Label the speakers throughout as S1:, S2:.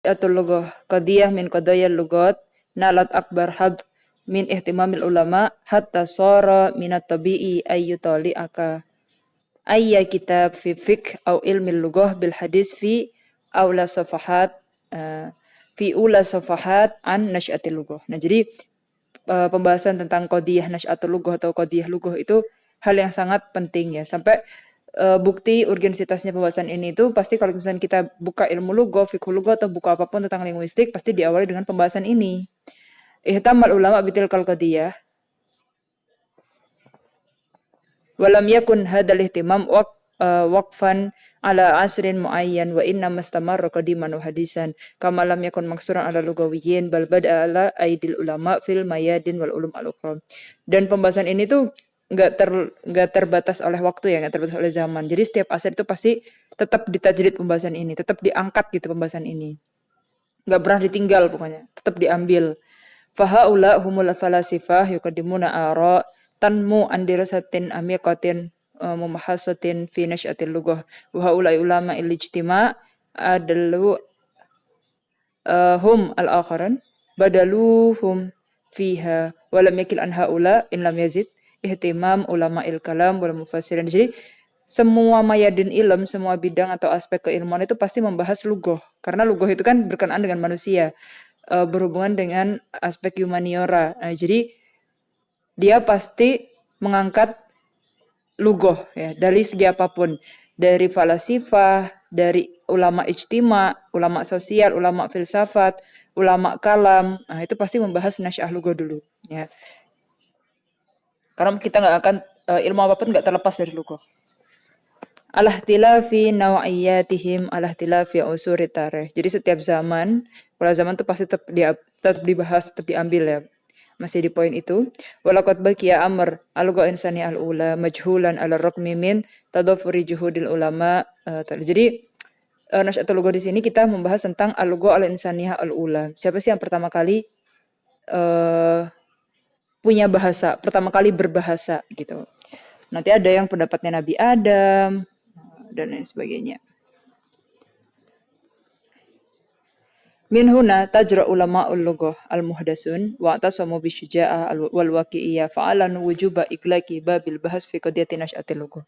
S1: atul lughah qadiyah min qadayal lughat nalat akbar had min ihtimamil ulama hatta sara minat tabi'i ayyutali aka ayya kitab fi fiqh au ilmil lughah bil hadis fi aula safahat uh, fi ula safahat an nasyatil lughah. Nah, jadi pembahasan tentang qadiyah nasyatul lughah atau qadiyah lughah itu hal yang sangat penting ya. Sampai bukti urgensitasnya pembahasan ini itu pasti kalau misalnya kita buka ilmu lughah, fikih lughah atau buka apapun tentang linguistik pasti diawali dengan pembahasan ini. Ihtamal ulama bitilkal qadiyah walam yakun hadzal ihtimam waqfan ala asrin muayyan wa inna mastamarra qadiman wa hadisan kama lam yakun maksuran ala lugawiyyin bal bada ala aidil ulama fil mayadin wal ulum al ukhra. Dan pembahasan ini tuh nggak terbatas oleh waktu ya, nggak terbatas oleh zaman. Jadi setiap asar itu pasti tetap ditajdid pembahasan ini, tetap diangkat gitu pembahasan ini. Nggak pernah ditinggal pokoknya, tetap diambil. Fahaula humul falasifah yuqaddimuna ara tanmu andirasatin amiqatin mumahasatin fi nasyatil lughah wa haula ulama ilijtima adalu hum al-akharan badaluhum fiha wa lam yakil an haula in lam yazid ihtimam ulama il-kalam wal mufassirin. Jadi semua mayadin ilm, semua bidang atau aspek keilmuan itu pasti membahas lughah. Karena lughah itu kan berkenaan dengan manusia, berhubungan dengan aspek humaniora. Nah, jadi dia pasti mengangkat lughah ya dari segi apapun, dari falasifah, dari ulama ijtima, ulama sosial, ulama filsafat, ulama kalam. Nah, itu pasti membahas nasyah lughah dulu ya. Karena kita nggak akan ilmu apapun nggak terlepas dari lughah. Alahtilafi naw'iyatihim alahtilafi usuri tarikh. Jadi setiap zaman, kalau zaman itu pasti tetap dibahas, tetap diambil ya. Masih di poin itu. Walaqad baqiya amr alugha insani al-ula majhulan ala raqmi min tadafuri juhudil ulama. Jadi nasyatul lugha di sini kita membahas tentang al-lugha al-insaniyah al-ula. Siapa sih yang pertama kali punya bahasa, pertama kali berbahasa gitu. Nanti ada yang pendapatnya Nabi Adam dan lain sebagainya. Min huna tajra ulama'ul lughah al-muhdasun wa tasamu bisyuja'ah wal waqi'iyah fa'alan wujuba iklaki babil bahas fi qadiyati nasyatil lughah.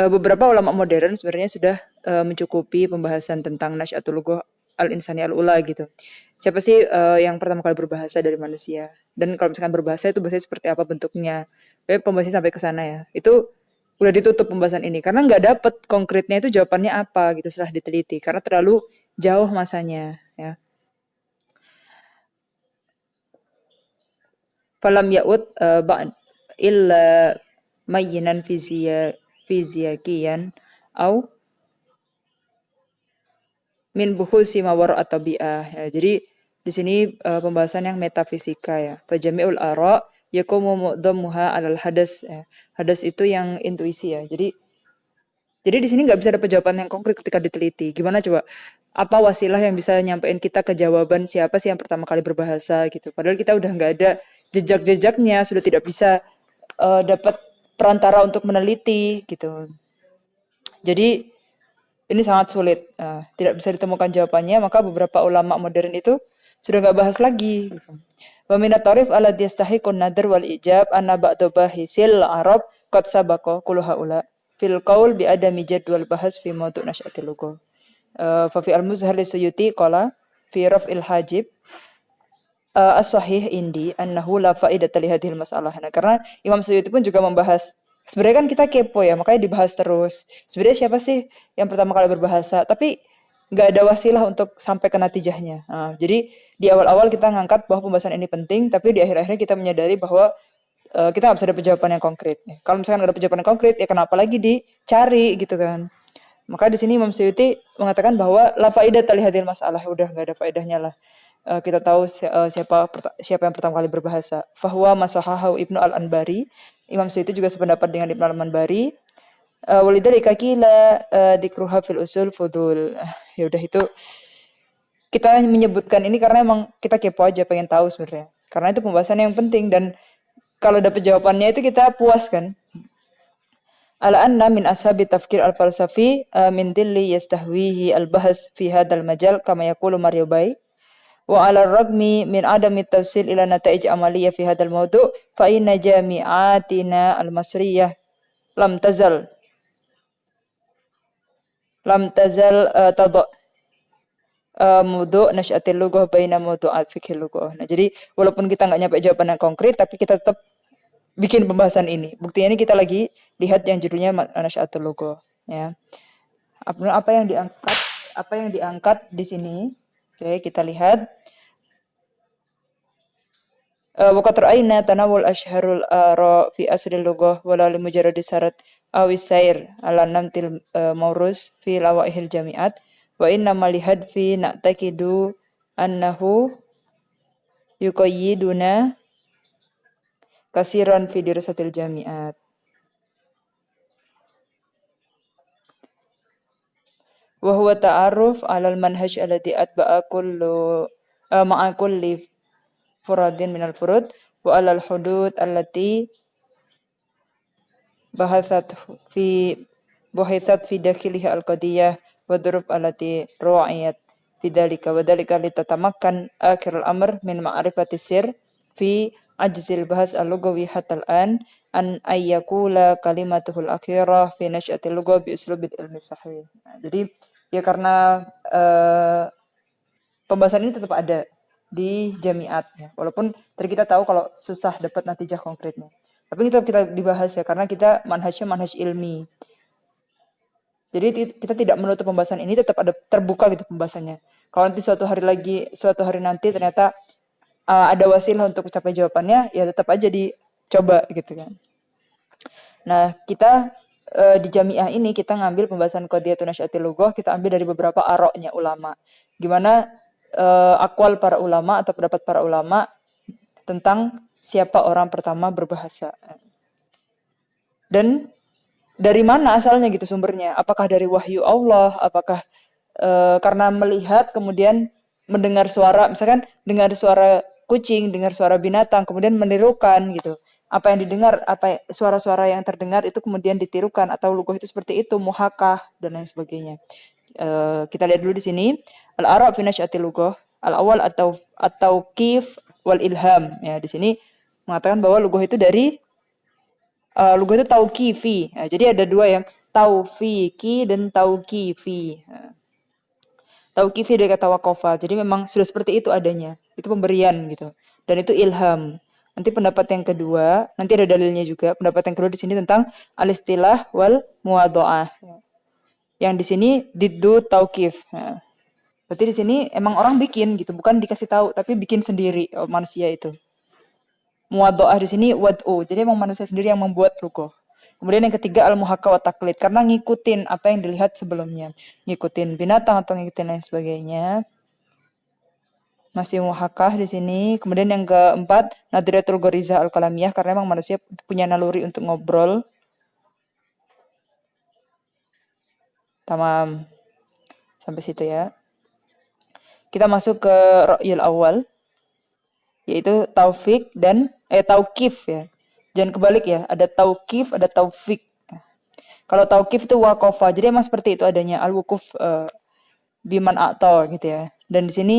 S1: Beberapa ulama modern sebenarnya sudah mencukupi pembahasan tentang nasyatul lughah al-insani al-ula gitu. Siapa sih yang pertama kali berbahasa dari manusia? Dan kalau misalkan berbahasa itu bahasa seperti apa bentuknya? Pembahasannya sampai ke sana ya. Itu udah ditutup pembahasan ini karena nggak dapet konkretnya itu jawabannya apa gitu setelah diteliti karena terlalu jauh masanya ya. Falam ya'ud ba'd illa mayyinan fiziyakiyan au min buhusi mawar at-tabi'ah ya. Jadi di sini pembahasan yang metafisika ya. Fajami'ul ara yakumu mu'dhammuha 'alal hadas ya. Hadas itu yang intuisi ya. Jadi di sini nggak bisa dapat jawaban yang konkret ketika diteliti. Gimana coba? Apa wasilah yang bisa nyampein kita ke jawaban siapa sih yang pertama kali berbahasa gitu. Padahal kita udah nggak ada jejak-jejaknya, sudah tidak bisa dapat perantara untuk meneliti gitu. Jadi ini sangat sulit, tidak bisa ditemukan jawabannya, maka beberapa ulama modern itu sudah nggak bahas lagi. Wa minat tarif ala yastahiqun nadar wal ijab anna ba'da bahisil arab qad sabaqa kullu haula fil qaul bi adami jadwal bahas fi mawdu' nasyatil lughah. Fa fi al-Muzhar Suyuti qala fi raf'il hajib as-sahih indi annahu la faidata li hadhil masalah. Nah, karena Imam Suyuti pun juga membahas sebenarnya kan kita kepo ya, makanya dibahas terus. Sebenarnya siapa sih yang pertama kali berbahasa? Tapi nggak ada wasilah untuk sampai ke natijahnya. Nah, jadi di awal-awal kita ngangkat bahwa pembahasan ini penting, tapi di akhir-akhirnya kita menyadari bahwa kita nggak bisa dapat jawaban yang konkret. Kalau misalkan nggak dapat jawaban yang konkret, ya kenapa lagi dicari gitu kan? Maka di sini Imam Suyuti mengatakan bahwa la faidata li hadhil masalah, udah nggak ada faedahnya lah. Kita tahu siapa yang pertama kali berbahasa. Fahuwa masahahu Ibnu Al-Anbari. Imam Suyuti juga sependapat dengan Ibnu Al-Anbari. Walidzalika qila dzikruha fil usul fudul. Ya udah itu kita menyebutkan ini karena emang kita kepo aja pengen tahu sebenarnya. Karena itu pembahasan yang penting dan kalau dapat jawabannya itu kita puas kan. على أن من أصحاب التفكير الفلسفي من ذل يستهويه البحث في هذا المجال كما يقول ماريو باي. وعلى الرغم من عدم التوصيل إلى نتائج عملية في هذا الموضوع فإن جامعاتنا المصرية لم تزل تضع موضوع nasyatil lughah baina mawdu'at fikih lughah. Nah, jadi walaupun kita nggak nyampe jawaban yang konkret, tapi kita tetap bikin pembahasan ini. Buktinya ini kita lagi lihat yang judulnya nasyatul lughah, ya. Apa yang diangkat di sini? Oke, kita lihat. Waqad ra'ayna tanawul ashharul ara fi asril lughah wala li mujarradi syarat awis sair ala namtil maurus fi lawaihil jami'at wa inna malihad fi na'takidu annahu yuqayyiduna kasiran fi dirasatil jami'at wa huwa ta'aruf 'alal manhaj alladhi atba'a kullu ma'a kulli furadin minal furud wa 'alal hudud allati bahasat fi dakhiliha al-qadiyah wa dhuruf allati ru'ayat fi dhalika wa dhalika litatamakkan akhir al-amr min ma'rifati sir fi ajzil bahas al-lughawi hatta al-an an ayyakula kalimatuhul akhirah fi nash'atil lughah bi uslubil ilmi sahih. Nah, jadi ya karena pembahasan ini tetap ada di jamiat ya. Walaupun tadi kita tahu kalau susah dapat natijah konkretnya. Tapi kita dibahas ya karena kita manhajnya manhaj ilmi. Jadi kita tidak menutup pembahasan ini, tetap ada terbuka gitu pembahasannya. Kalau nanti suatu hari nanti ternyata ada wasilah untuk mencapai jawabannya, ya tetap aja dicoba gitu kan. Nah, kita di jamiah ini kita ngambil pembahasan qadiyatun nasyatil lughah, kita ambil dari beberapa aroknya ulama. Gimana akwal para ulama atau pendapat para ulama tentang siapa orang pertama berbahasa. Dan dari mana asalnya gitu sumbernya? Apakah dari wahyu Allah? Apakah karena melihat kemudian mendengar suara, misalkan dengar suara kucing, dengar suara binatang, kemudian menirukan gitu. Apa yang didengar, suara-suara yang terdengar itu kemudian ditirukan atau lughah itu seperti itu, muhakah dan lain sebagainya. Kita lihat dulu di sini. Al-Arab fi nasyatil lughah, al-awwal atau kif wal ilham. Ya, di sini mengatakan bahwa lughah itu dari lughah itu tauqifi. Nah, jadi ada dua yang taufiqi dan tauqifi. Nah, tauqifi dari kata waqafa. Jadi memang sudah seperti itu adanya. Itu pemberian gitu. Dan itu ilham. Nanti pendapat yang kedua, nanti ada dalilnya juga. Pendapat yang kedua di sini tentang al-istilah wal muwadha'ah. Yang di sini diddu tauqif. Nah, berarti di sini emang orang bikin gitu, bukan dikasih tahu, tapi bikin sendiri manusia itu. Muwadha'ah di sini wad'u. Jadi emang manusia sendiri yang membuat lughah. Kemudian yang ketiga al-muhakka wa taklid, karena ngikutin apa yang dilihat sebelumnya. Ngikutin binatang atau ngikutin lain sebagainya. Masih muhakkah di sini. Kemudian yang keempat nadriyatul gharizah al-kalamiyah, karena emang manusia punya naluri untuk ngobrol. Tamam. Sampai situ ya. Kita masuk ke ra'yul awal, yaitu taufik dan tauqif ya. Jangan kebalik ya, ada tauqif, ada taufik. Kalau tauqif itu waqafa, jadi emang seperti itu adanya al-wuquf biman a'ta gitu ya. Dan di sini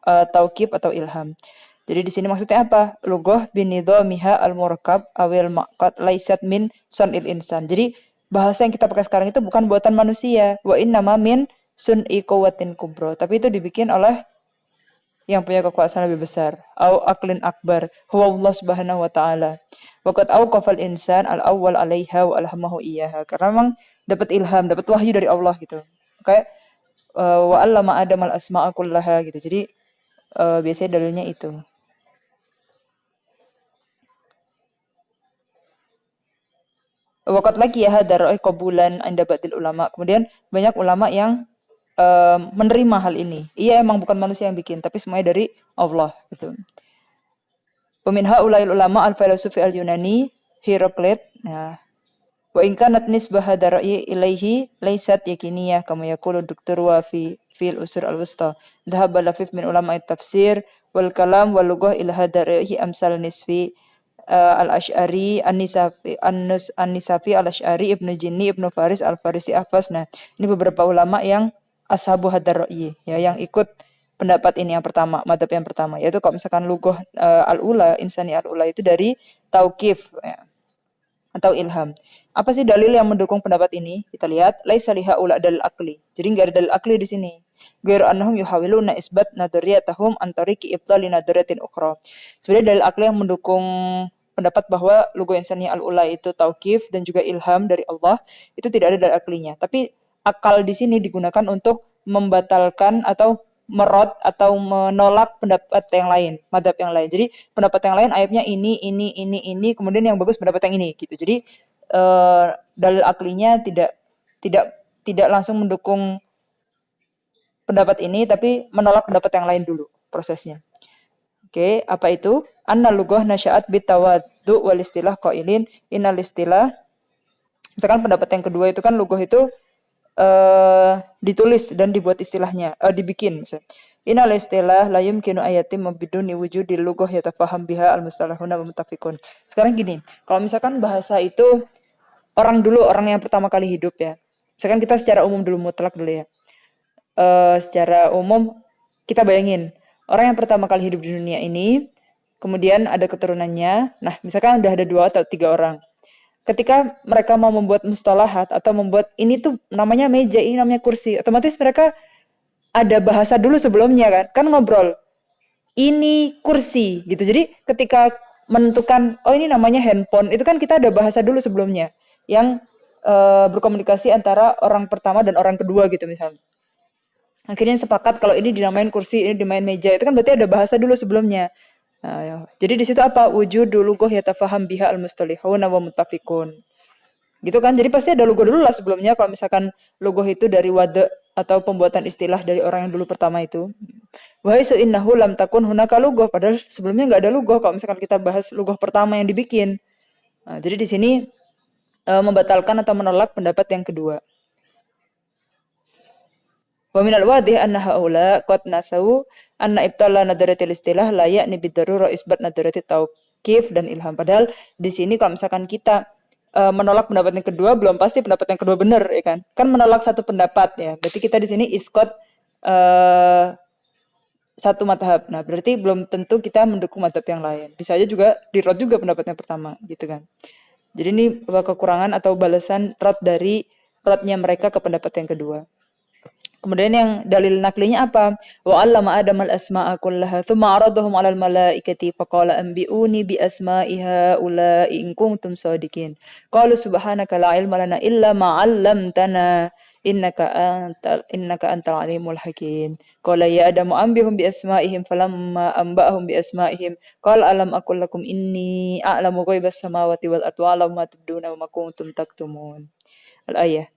S1: tauqif atau ilham. Jadi di sini maksudnya apa? Lughah binidhamiha al-murakkab awil maqat laisat min sun'il insan. Jadi bahasa yang kita pakai sekarang itu bukan buatan manusia. Wa innama min sun'i quwwatin kubra. Tapi itu dibikin oleh yang punya kekuasaan lebih besar. Au aklin akbar. Huwa Allah subhanahu wa ta'ala. Waqad awqafal insan al-awwal alaiha wa alhamahu iyyaha. Karena memang dapat ilham, dapat wahyu dari Allah gitu. Kayak wa allama Adam al-asma'a kullaha gitu. Jadi biasanya dalilnya itu. Waqat lagi ya hadar qabulan anda ba'dil ulama. Kemudian banyak ulama yang menerima hal ini. Iya emang bukan manusia yang bikin, tapi semuanya dari Allah gitu. Wa min haula'il ulama al-filosofi al-Yunani Heraklit. Nah, wa in kanat nisbah hadar ilaihi laysat yakiniyah kama yaqulu Dr. wa fil usur al-wusta. Dhahaba lafif min ulama tafsir wal kalam wal lughah ila hadar amsal nisfi Al-Asy'ari, An-Nisafi Al-Asy'ari, Ibnu Jinni, Ibnu Faris, Al-Farisi Ahfas. Nah, ini beberapa ulama yang ashabu hadar ra'yi, ya, yang ikut pendapat ini yang pertama, madhab yang pertama, yaitu kalau misalkan lugoh al-ula, insani al-ula itu dari tauqif, ya, atau ilham. Apa sih dalil yang mendukung pendapat ini? Kita lihat, laisa liha ula dalil akli. Jadi nggak ada dalil akli di sini. Ghairu annahum yuhawiluna isbat nadariyatahum an tariqi ibtali nadariyatin ukhra. Sebenarnya dalil akli yang mendukung pendapat bahwa lugu insani al-ula itu tauqif dan juga ilham dari Allah, itu tidak ada dalil aklinya. Tapi akal di sini digunakan untuk membatalkan atau merot atau menolak pendapat yang lain, madhab yang lain. Jadi pendapat yang lain ayatnya ini, kemudian yang bagus pendapat yang ini gitu. Jadi dalil aklinya tidak tidak langsung mendukung pendapat ini, tapi menolak pendapat yang lain dulu prosesnya. Oke, apa itu? Anna lughah nasya'at bitawaddu wal istilah qailin innal istilah. Misalkan pendapat yang kedua itu kan lughah itu ditulis dan dibuat istilahnya, dibikin misalnya. Innal istilah la yumkinu ayatim biduni wujudil lughah yatafaham biha al-mustalahuna wa mutafiqun. Sekarang gini, kalau misalkan bahasa itu orang yang pertama kali hidup ya. Misalkan kita secara umum dulu, mutlak dulu ya. Secara umum kita bayangin orang yang pertama kali hidup di dunia ini, kemudian ada keturunannya. Nah, misalkan udah ada 2 atau 3 orang. Ketika mereka mau membuat mustalahat atau membuat ini tuh namanya meja, ini namanya kursi, otomatis mereka ada bahasa dulu sebelumnya kan ngobrol. Ini kursi gitu. Jadi ketika menentukan oh ini namanya handphone, itu kan kita ada bahasa dulu sebelumnya yang berkomunikasi antara orang pertama dan orang kedua gitu misalnya. Akhirnya sepakat kalau ini dinamain kursi, ini dinamain meja. Itu kan berarti ada bahasa dulu sebelumnya. Nah, ya. Jadi di situ apa? Wujud dulu goh yatafaham biha al-mustalihuna wa muttafiqun. Gitu kan? Jadi pasti ada logo dulu lah sebelumnya. Kalau misalkan logo itu dari wada atau pembuatan istilah dari orang yang dulu pertama itu. Wa isu innahu lam takun hunaka logo. Padahal sebelumnya nggak ada logo. Kalau misalkan kita bahas logo pertama yang dibikin. Nah, jadi di sini membatalkan atau menolak pendapat yang kedua. Wa minal wadih anna haula qad nasau anna ibtala nadaratil istilah la ya'ni bidarura isbat nadaratit tauqif dan ilham. Padahal di sini kalau misalkan kita menolak pendapat yang kedua, belum pasti pendapat yang kedua benar ya kan. Kan menolak satu pendapat ya. Berarti kita di sini iskot satu madhab. Nah, berarti belum tentu kita mendukung madhab yang lain. Bisa aja juga dirot juga pendapat yang pertama gitu kan. Jadi ini kekurangan atau balasan rot dari rotnya mereka ke pendapat yang kedua. Kemudian yang dalil naklinya apa? Wa 'allama Adam al-asma'a kullaha tsumma 'aradahum 'alal malaikati faqala anbi'uni bi asma'i haula'i in kuntum shadiqin. Qalu subhanaka la 'ilma lana illa ma 'allamtana innaka antal alimul hakim. Qala ya Adam anbihum bi asma'ihim falamma anba'ahum bi asma'ihim qala alam aqul lakum inni a'lamu ghaibas samawati wal ardi wa a'lamu ma tubduna wa ma kuntum taktumun. Al-ayah.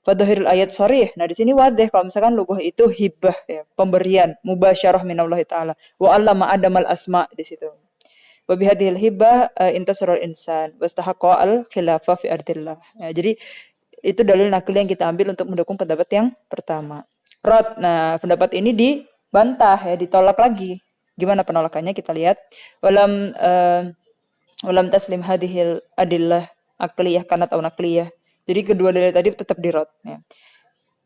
S1: Fadhahirul ayat sharih. Nah, di sini wadih kalau misalkan lughah itu hibah ya, pemberian mubasyarah minallah taala. Wa 'allama adamal asma di situ. Wa bihadhil hibah intasarul insan wastahaqqa al khilafah fi ardillah. Ya, jadi itu dalil nakli yang kita ambil untuk mendukung pendapat yang pertama. Rod. Nah, pendapat ini dibantah ya, ditolak lagi. Gimana penolakannya kita lihat. Walam taslim hadhil adillah akliyah kanat au nakliyah. Jadi kedua dalil tadi tetap dirot. Ya.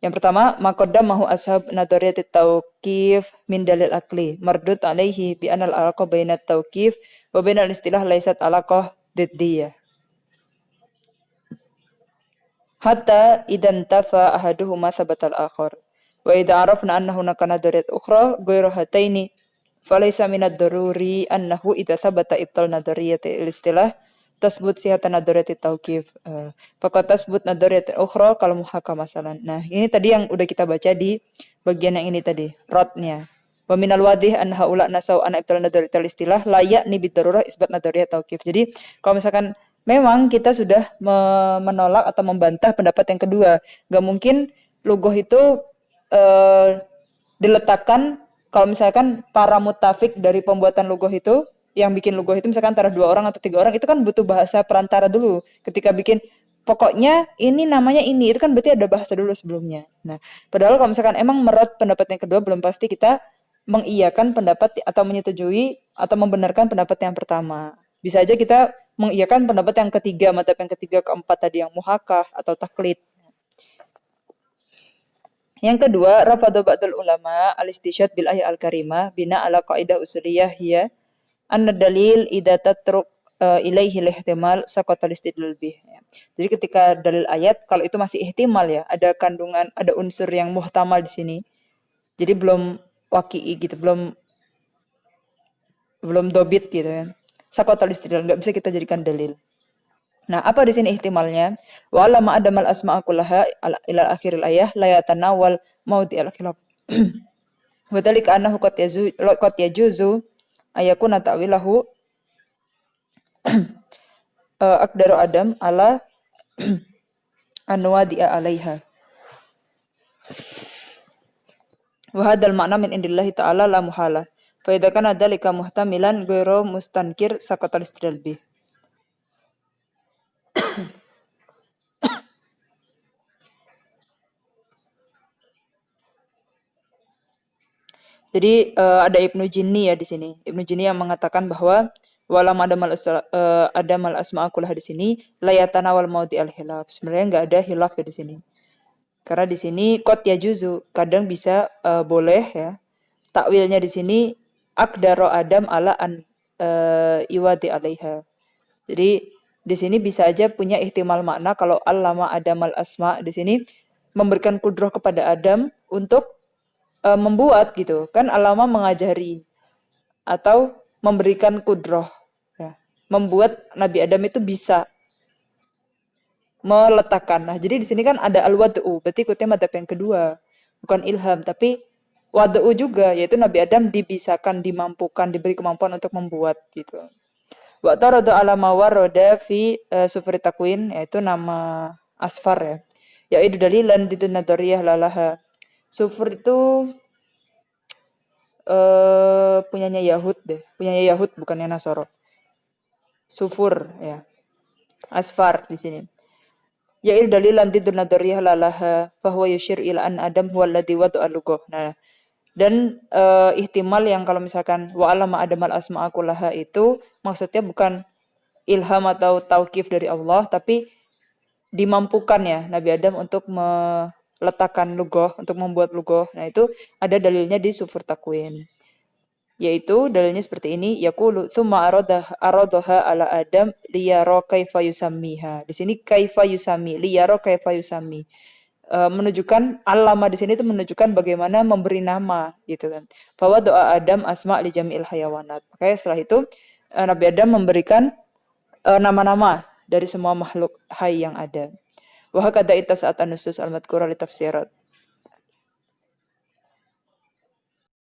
S1: Yang pertama, makodam mahu ashab nadoriyat tauqif min dalil akli. Mardut alaihi bi anal alaqah bainat tauqif wa bainal istilah laisat alaqah diddiyah. Hatta idan tafa ahaduhuma sabatal akhar. Wa idha arafna annahu nakana nadoriyat ukhra ghairu hataini falaysa minad daruri annahu idha sabata ibtal nadoriyat istilah tasbut sihatan nadoriyat tauqif. Fakat tasbut nadoriyat ukhra kalau muhakama masalan. Nah, ini tadi yang udah kita baca di bagian yang ini tadi, rotnya. Wa minal wadih an haula nasau an ibtal nadoriyat istilah layak ni bidarurah isbat nadoriyat tauqif. Jadi, kalau misalkan memang kita sudah menolak atau membantah pendapat yang kedua, gak mungkin lugoh itu diletakkan kalau misalkan para mutafik dari pembuatan lugoh itu yang bikin logo itu misalkan antara 2 orang atau 3 orang, itu kan butuh bahasa perantara dulu. Ketika bikin pokoknya ini namanya ini, itu kan berarti ada bahasa dulu sebelumnya. Nah, padahal kalau misalkan emang merot pendapat yang kedua, belum pasti kita mengiyakan pendapat atau menyetujui atau membenarkan pendapat yang pertama. Bisa aja kita mengiyakan pendapat yang ketiga, madhab yang ketiga, keempat tadi yang muhakah atau taklid. Yang kedua, rafadhu ba'dul ulama al-istisyad bil ayat al-karimah bina ala qaidah usuliyah hiya anna dalil idza tatruk ilaihi ihtimal saqatal istidlal bih. Jadi ketika dalil ayat kalau itu masih ihtimal ya, ada kandungan, ada unsur yang muhtamal di sini. Jadi belum waqi'i gitu, belum dobit gitu kan. Saqatal istidlal enggak bisa kita jadikan dalil. Nah, apa di sini ihtimalnya? Wa lama adamal asma'a kullaha ila akhiril ayah la yatanawal maudi al khilaf. Wa dzalika annahu qad yajuzu ayakuna ta'wilahu aqdaru adam ala anwadi'a alaiha. Wa hadzal ma'na min indillahi ta'ala la muhala. Fa idza kana dzalika muhtamilan ghairu mustankir saqatal istidlal bih. Jadi ada Ibnu Jinni ya di sini. Ibnu Jinni yang mengatakan bahwa walam adamal asma'a kullah di sini layatana wal maudi al hilaf. Sebenarnya nggak ada hilaf ya di sini. Karena di sini kot ya juzu kadang bisa boleh ya. Takwilnya di sini akdaro adam ala an iwadi alaiha. Jadi di sini bisa aja punya ihtimal makna kalau allama adamal asma di sini memberikan kudroh kepada Adam untuk membuat gitu kan, alama mengajari atau memberikan kudroh ya. Membuat Nabi Adam itu bisa meletakkan. Nah, jadi di sini kan ada al-wad'u, berarti ikutnya madhab yang kedua. Bukan ilham, tapi wad'u juga, yaitu Nabi Adam dibisakan, dimampukan, diberi kemampuan untuk membuat gitu. Wa taradu ala ma warada fi sufri takwin, yaitu nama asfar ya. Yaitu dalilan di nadariyah lalaha. Sufur itu punyanya Yahud deh, punyanya Yahud bukannya Nasoro. Sufur ya. Asfar di sini. Yaitu dalilan di nadariyah lalaha bahwa yushir ila an Adam huwa alladhi wada'a lughah. Nah, dan ihtimal yang kalau misalkan wa alama adamal asma'a kullaha itu maksudnya bukan ilham atau tauqif dari Allah, tapi dimampukan ya Nabi Adam untuk meletakkan lugoh, untuk membuat lugoh. Nah, itu ada dalilnya di sufur takwin. Yaitu dalilnya seperti ini, yaqulu tsumma aradaha ala Adam liyara kaifa yusammiha. Di sini kaifa yusami, liyara kaifa yusami. Menunjukkan alama di sini itu menunjukkan bagaimana memberi nama gitu kan. Bahwa doa Adam asma li jami'il hayawanat. Oke, setelah itu Nabi Adam memberikan nama-nama dari semua makhluk hai yang ada. Wa hakadha itasa'at an-nusus al-madhkura li tafsirat.